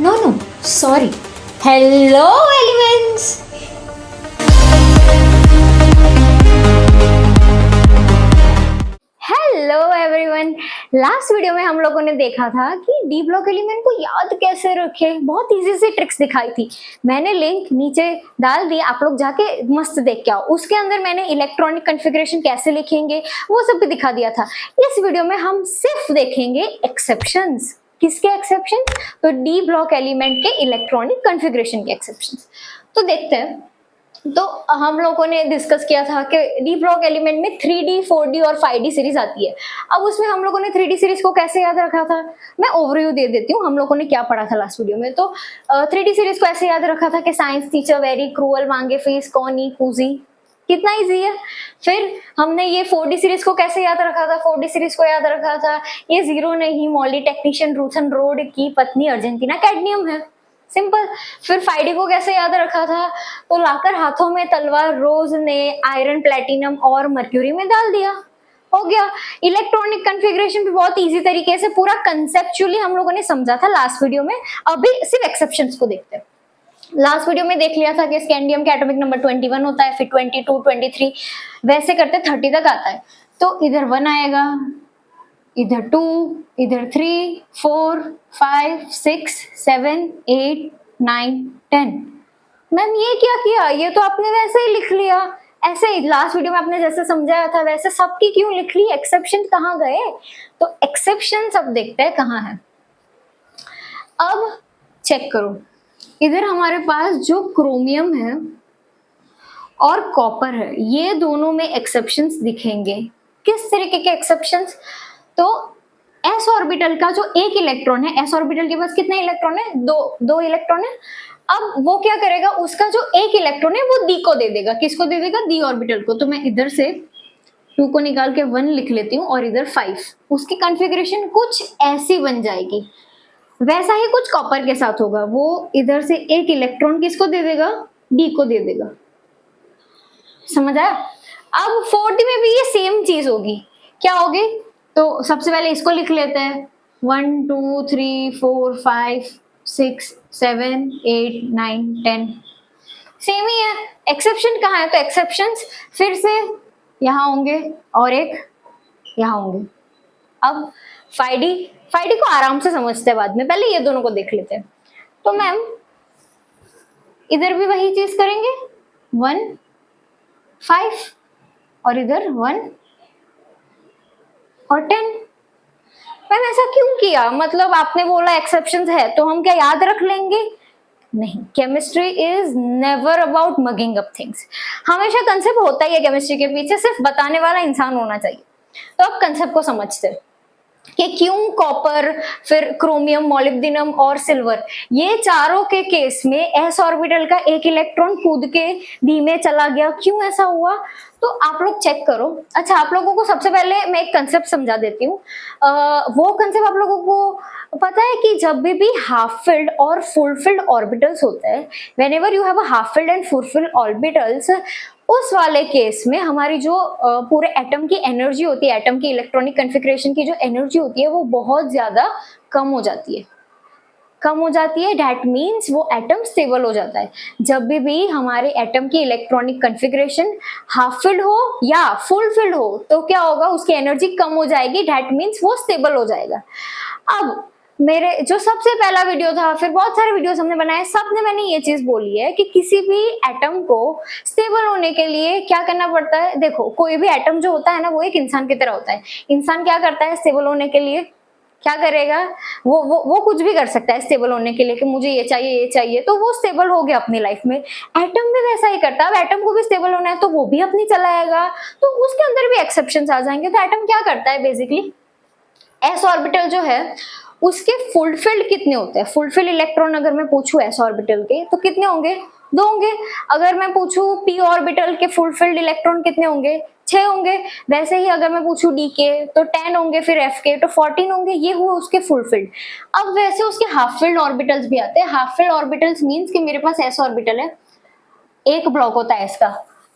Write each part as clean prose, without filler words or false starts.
No, no, sorry. Hello, elements! Hello everyone. Last video में हम लोगों ने देखा था कि डी ब्लॉक एलिमेंट को याद कैसे रखें। बहुत इजी सी ट्रिक्स दिखाई थी। मैंने लिंक नीचे डाल दी, आप लोग जाके मस्त देख के आओ। उसके अंदर मैंने इलेक्ट्रॉनिक कॉन्फ़िगरेशन कैसे लिखेंगे वो सब भी दिखा दिया था। इस वीडियो में हम सिर्फ देखेंगे एक्सेप्शंस। किसके एक्सेप्शन? तो डी ब्लॉक एलिमेंट के इलेक्ट्रॉनिक कॉन्फ़िगरेशन के एक्सेप्शंस। तो देखते हैं। तो हम लोगों ने डिस्कस किया था कि डी ब्लॉक एलिमेंट में 3D, 4D और 5D सीरीज आती है। अब उसमें हम लोगों ने 3D सीरीज को कैसे याद रखा था, मैं ओवरव्यू दे देती हूँ। हम लोगों ने क्या पढ़ा था लास्ट वीडियो में। तो 3D सीरीज को ऐसे याद रखा था कि साइंस टीचर वेरी क्रूअल, मांगे फीस कौनी कूजी। कितना इजी है। फिर हमने ये 4D सीरीज को कैसे याद रखा था? 4D सीरीज को याद रखा था ये जीरो नहीं, मॉली टेक्नीशियन रूथन रोड की पत्नी अर्जेंटीना कैडमियम है। सिंपल। फिर 5D को कैसे याद रखा था? तो लाकर हाथों में तलवार रोज ने आयरन, प्लेटिनम और मर्क्यूरी में डाल दिया। हो गया। इलेक्ट्रॉनिक कॉन्फ़िगरेशन भी बहुत इजी तरीके से पूरा कंसेप्चुअली हम लोगों ने समझा था लास्ट वीडियो में। अभी सिर्फ एक्सेप्शंस को देखते हैं। लास्ट वीडियो में देख लिया था कि स्कैंडियम का एटॉमिक नंबर 21 होता है, फिर 22, 23 वैसे करते 30 तक आता है। तो इधर 1 आएगा, इधर 2, इधर 3, 4, 5, 6, 7, 8, 9, 10। मैम ये क्या किया? ये तो आपने वैसे ही लिख लिया। ऐसे ही लास्ट वीडियो में आपने जैसे समझाया था वैसे सबकी क्यों लिख ली? एक्सेप्शन कहाँ गए? तो एक्सेप्शन सब देखते हैं कहाँ है। अब चेक करो, इधर हमारे पास जो क्रोमियम है और कॉपर है, ये दोनों में एक्सेप्शंस दिखेंगे। किस तरीके के एक्सेप्शंस? तो एस ऑर्बिटल का जो एक इलेक्ट्रॉन है, एस ऑर्बिटल के पास कितने इलेक्ट्रॉन है? दो इलेक्ट्रॉन है। अब वो क्या करेगा, उसका जो एक इलेक्ट्रॉन है वो डी को दे देगा। किसको दे देगा? डी ऑर्बिटल को। तो मैं इधर से 2 को निकाल के 1 लिख लेती हूँ और इधर 5। उसकी कॉन्फ़िगरेशन कुछ ऐसी बन जाएगी। वैसा ही कुछ कॉपर के साथ होगा। वो इधर से एक इलेक्ट्रॉन किसको दे देगा? डी को दे देगा। समझ आया? अब 4D में भी ये सेम चीज होगी। क्या होगी? तो सबसे पहले इसको लिख लेते हैं। 1, 2, 3, 4, 5, 6, 7, 8, 9, 10 सेम ही है। एक्सेप्शन कहाँ है? तो एक्सेप्शंस फिर से यहाँ होंगे और एक यहाँ होंगे। अब 5D को आराम से समझते हैं बाद में, पहले ये दोनों को देख लेते हैं। तो मैम इधर भी वही चीज करेंगे, 1, 5 और इधर 1 और 10। मैम ऐसा क्यों किया? मतलब आपने बोला एक्सेप्शंस है तो हम क्या याद रख लेंगे? नहीं, chemistry is never about mugging up things. हमेशा कंसेप्ट होता ही है केमिस्ट्री के पीछे, सिर्फ बताने वाला इंसान होना चाहिए। तो अब कंसेप्ट को समझते हैं कि क्यों कॉपर, फिर क्रोमियम, मोलिब्डेनम और सिल्वर, ये चारों के केस में एस ऑर्बिटल का एक इलेक्ट्रॉन कूद के डी में चला गया। क्यों ऐसा हुआ? तो आप लोग चेक करो। अच्छा, आप लोगों को सबसे पहले मैं एक कंसेप्ट समझा देती हूँ। वो कंसेप्ट आप लोगों को पता है कि जब भी हाफ फिल्ड और फुल फिल्ड ऑर्बिटल्स होते हैं, whenever you have a half filled and full field orbitals, उस वाले केस में हमारी जो पूरे एटम की एनर्जी होती है, एटम की इलेक्ट्रॉनिक कॉन्फ़िगरेशन की जो एनर्जी होती है वो बहुत ज्यादा कम हो जाती है। दैट मीन्स वो एटम स्टेबल हो जाता है। जब भी हमारे एटम की इलेक्ट्रॉनिक कॉन्फ़िगरेशन हाफ फिल्ड हो या फुल फिल्ड हो तो क्या होगा? उसकी एनर्जी कम हो जाएगी। दैट मीन्स वो स्टेबल हो जाएगा। अब मेरे जो सबसे पहला वीडियो था, फिर बहुत सारे वीडियोस हमने बनाए, सब में मैंने ये चीज बोली है कि किसी भी एटम को स्टेबल होने के लिए क्या करना पड़ता है। देखो, कोई भी एटम जो होता है ना वो एक इंसान की तरह होता है। इंसान क्या करता है स्टेबल होने के लिए? क्या करेगा? वो कुछ भी कर सकता है स्टेबल होने के लिए कि मुझे ये चाहिए, तो वो स्टेबल हो गया अपनी लाइफ में। एटम भी वैसा ही करता है। अब एटम को भी स्टेबल होना है तो वो भी अपनी चलाएगा, तो उसके अंदर भी एक्सेप्शंस आ जाएंगे। तो एटम क्या करता है बेसिकली, एस ऑर्बिटल जो है उसके फुलफिल्ड कितने होते हैं? फुलफिल इलेक्ट्रॉन अगर मैं पूछूं एस ऑर्बिटल के तो कितने होंगे? 2 होंगे। अगर मैं पूछूं पी ऑर्बिटल के फुलफिल्ड इलेक्ट्रॉन कितने होंगे? 6 होंगे। वैसे ही अगर मैं पूछूं डी के तो 10 होंगे, फिर एफ के तो 14 होंगे। ये हुआ उसके फुलफिल्ड। अब वैसे उसके हाफ फिल्ड ऑर्बिटल्स भी आते हैं। हाफ फिल्ड ऑर्बिटल्स मींस कि मेरे पास एस ऑर्बिटल है, एक ब्लॉक होता है इसका।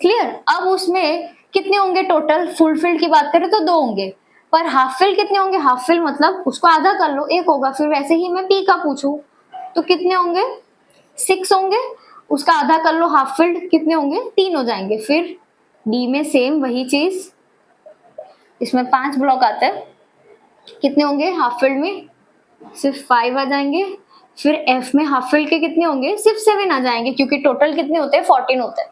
क्लियर? अब उसमें कितने होंगे टोटल? फुलफिल्ड की बात करें तो 2 होंगे, पर हाफ फिल कितने होंगे? हाफ फिल मतलब उसको आधा कर लो, 1 होगा। फिर वैसे ही मैं पी का पूछूं तो कितने होंगे, 6 होंगे, उसका आधा कर लो हाफ फिल्ड, कितने होंगे, 3 हो जाएंगे। फिर डी में सेम वही चीज, इसमें 5 ब्लॉक आते हैं, कितने होंगे हाफ फील्ड में, सिर्फ 5 आ जाएंगे। फिर एफ में हाफ फील्ड के कितने होंगे, सिर्फ 7 आ जाएंगे, क्योंकि टोटल कितने होते हैं, 14 होते हैं।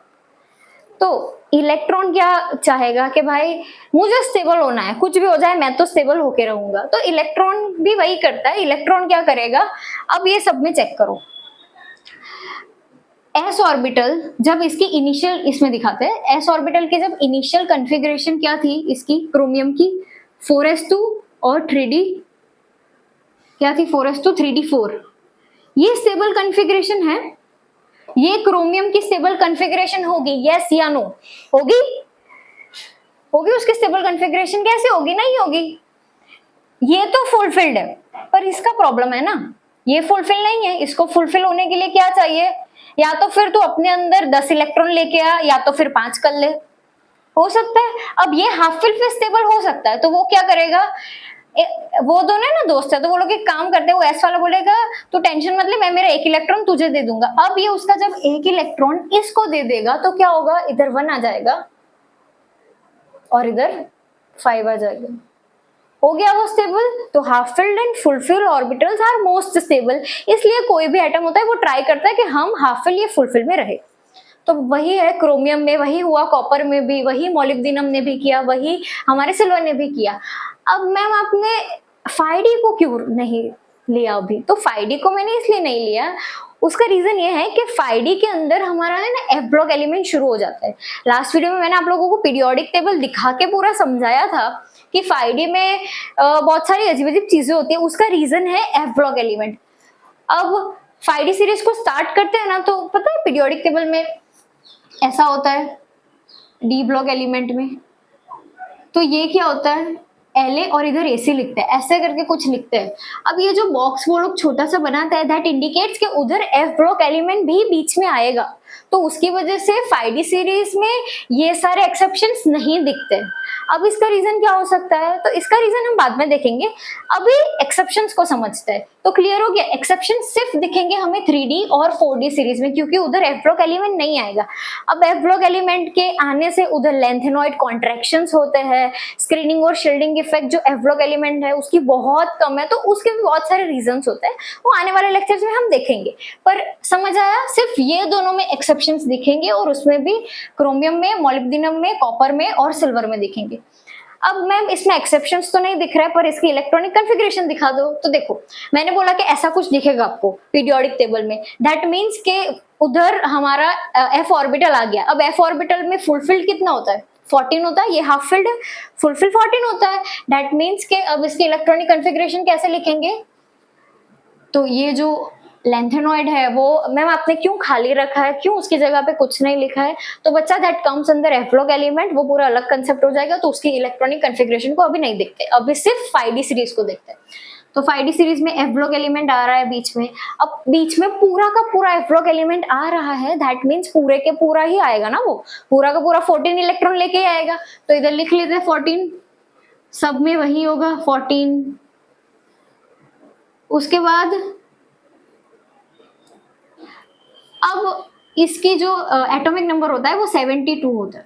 तो इलेक्ट्रॉन क्या चाहेगा कि भाई मुझे स्टेबल होना है, कुछ भी हो जाए मैं तो स्टेबल होके रहूंगा। तो इलेक्ट्रॉन भी वही करता है। इलेक्ट्रॉन क्या करेगा, अब ये सब में चेक करो, एस ऑर्बिटल जब इसकी इनिशियल, इसमें दिखाते हैं एस ऑर्बिटल के जब इनिशियल कॉन्फ़िगरेशन क्या थी इसकी क्रोमियम की, 4s2 और 3d क्या थी, 4s2 3d4। ये स्टेबल कॉन्फ़िगरेशन है, ये क्रोमियम की स्टेबल कॉन्फ़िगरेशन होगी, यस या नो, होगी, होगी उसकी स्टेबल कॉन्फ़िगरेशन, कैसे होगी, नहीं होगी। ये तो फुलफिल्ड है, पर इसका प्रॉब्लम है ना, ये फुलफिल नहीं है। इसको फुलफिल होने के लिए क्या चाहिए, या तो फिर तू अपने अंदर 10 इलेक्ट्रॉन लेके आ, या तो फिर 5 कर ले, हो सकता है। अब ये हाफ फिल पे स्टेबल हो सकता है, तो वो क्या करेगा, वो दोनों है ना दोस्त है, तो वो लोग एक काम करते हैं, वो एस वाला बोलेगा तू टेंशन मत ले, मैं मेरा 1 इलेक्ट्रॉन तुझे दे दूंगा। अब ये उसका जब 1 इलेक्ट्रॉन इसको दे देगा तो क्या होगा, इधर 1 आ जाएगा और इधर 5 आ जाएगा, हो गया वो स्टेबल। तो half filled and full fill orbitals are most stable, इसलिए कोई भी एटम होता है वो ट्राई करता है कि हम हाफ फिल या फुल फिल में रहे। तो वही है क्रोमियम में, वही हुआ कॉपर में भी, वही मोलिब्डेनम ने भी किया, वही हमारे सिल्वर ने भी किया। अब मैम आपने 5d को क्यों नहीं लिया अभी, तो 5d को मैंने इसलिए नहीं लिया, उसका रीजन ये है कि 5d के अंदर हमारा है ना एफ ब्लॉक एलिमेंट शुरू हो जाता है। लास्ट वीडियो में मैंने आप लोगों को पीरियोडिक टेबल दिखा के पूरा समझाया था कि 5d में बहुत सारी अजीब अजीब चीजें होती है, उसका रीजन है एफ ब्लॉक एलिमेंट। अब 5d सीरीज को स्टार्ट करते हैं ना, तो पता है पीरियोडिक टेबल में ऐसा होता है डी ब्लॉक एलिमेंट में, तो ये क्या होता है, LA और इधर AC लिखते हैं, ऐसे करके कुछ लिखते हैं। अब ये जो बॉक्स वो लोग छोटा सा बनाता है, दैट इंडिकेट्स कि उधर F ब्लॉक एलिमेंट भी बीच में आएगा, तो उसकी वजह से 5D सीरीज में ये सारे एक्सेप्शंस नहीं दिखते। अब इसका रीजन क्या हो सकता है, तो इसका रीजन हम बाद में देखेंगे, अभी एक्सेप्शंस को समझते हैं। तो क्लियर हो गया, एक्सेप्शन सिर्फ दिखेंगे हमें 3D और 4D सीरीज में, क्योंकि उधर F ब्लॉक एलिमेंट नहीं आएगा। अब F ब्लॉक एलिमेंट के आने से उधर लेंथेनॉइड कॉन्ट्रैक्शंस होते हैं, स्क्रीनिंग और शील्डिंग इफेक्ट जो F ब्लॉक एलिमेंट है उसकी बहुत कम है, तो उसके भी बहुत सारे रीजंस होते हैं, वो आने वाले लेक्चर्स में हम देखेंगे। पर समझ आया, सिर्फ ये दोनों में एक्सेप्शंस दिखेंगे, और उसमें भी क्रोमियम में, मोलिब्डेनम में, कॉपर में और सिल्वर में दिखेंगे। अब मैम इसमें एक्सेप्शंस तो नहीं दिख रहा है, पर इसकी इलेक्ट्रॉनिक कॉन्फ़िगरेशन दिखा दो। तो देखो मैंने बोला कि ऐसा कुछ दिखेगा आपको पीरियोडिक टेबल में, दैट मीन्स के उधर हमारा एफ ऑर्बिटल आ गया। अब एफ ऑर्बिटल में फुलफिल्ड कितना होता है, 14 होता है, ये हाफ फिल्ड है, फुलफिल 14 होता है, दैट मीन्स के अब इसकी इलेक्ट्रॉनिक कॉन्फ़िगरेशन कैसे लिखेंगे, तो ये जो लेंथेनॉइड है वो मैम आपने क्यों खाली रखा है, क्यों उसकी जगह पे कुछ नहीं लिखा है, तो बच्चा दैट कम्स अंदर एफ ब्लॉक एलिमेंट, वो पूरा अलग कंसेप्ट हो जाएगा, तो उसकी इलेक्ट्रॉनिक कॉन्फ़िगरेशन को अभी नहीं देखते, अभी सिर्फ 5D सीरीज को देखते हैं। तो 5D सीरीज में एफ ब्लॉक एलिमेंट आ रहा है बीच में, अब बीच में पूरा का पूरा एफ ब्लॉक एलिमेंट आ रहा है, दैट मीन्स पूरे के पूरा ही आएगा ना, वो पूरा का पूरा 14 इलेक्ट्रॉन लेके ही आएगा। तो इधर लिख लेते हैं 14, सब में वही होगा 14। उसके बाद अब इसकी जो एटॉमिक नंबर होता है वो 72 होता है,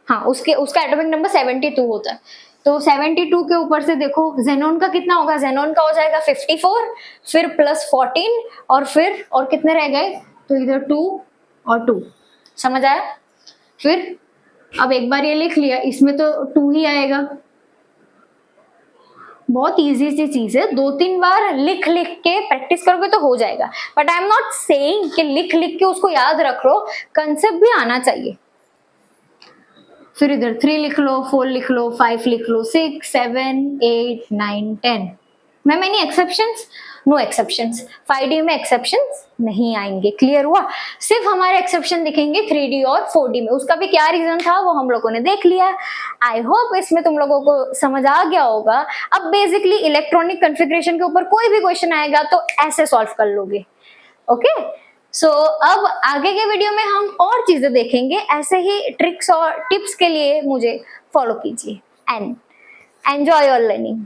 हाँ उसका एटॉमिक नंबर 72 होता है। तो 72 के ऊपर से देखो जेनॉन का कितना होगा, जेनॉन का हो जाएगा 54, फिर प्लस 14 और फिर और कितने रह गए, तो इधर 2 और 2, समझ आया। फिर अब एक बार ये लिख लिया, इसमें तो 2 ही आएगा, बहुत इजी सी चीज है, 2-3 बार लिख लिख के प्रैक्टिस करोगे तो हो जाएगा। But I am not saying कि लिख लिख के उसको याद रख लो, कंसेप्ट भी आना चाहिए। फिर इधर 3 लिख लो, 4 लिख लो, 5 लिख लो, 6, 7, 8, 9, 10। Ma'am any exceptions, no exceptions, 5D में एक्सेप्शंस नहीं आएंगे, क्लियर हुआ। सिर्फ हमारे एक्सेप्शन दिखेंगे 3D और 4D में, उसका भी क्या रीजन था वो हम लोगों ने देख लिया। आई होप इसमें तुम लोगों को समझ आ गया होगा। अब बेसिकली इलेक्ट्रॉनिक कॉन्फ़िगरेशन के ऊपर कोई भी क्वेश्चन आएगा तो ऐसे सॉल्व कर लोगे, ओके। सो अब आगे के वीडियो में हम और चीजें देखेंगे, ऐसे ही ट्रिक्स और टिप्स के लिए मुझे फॉलो कीजिए एंड एंजॉय योर लर्निंग।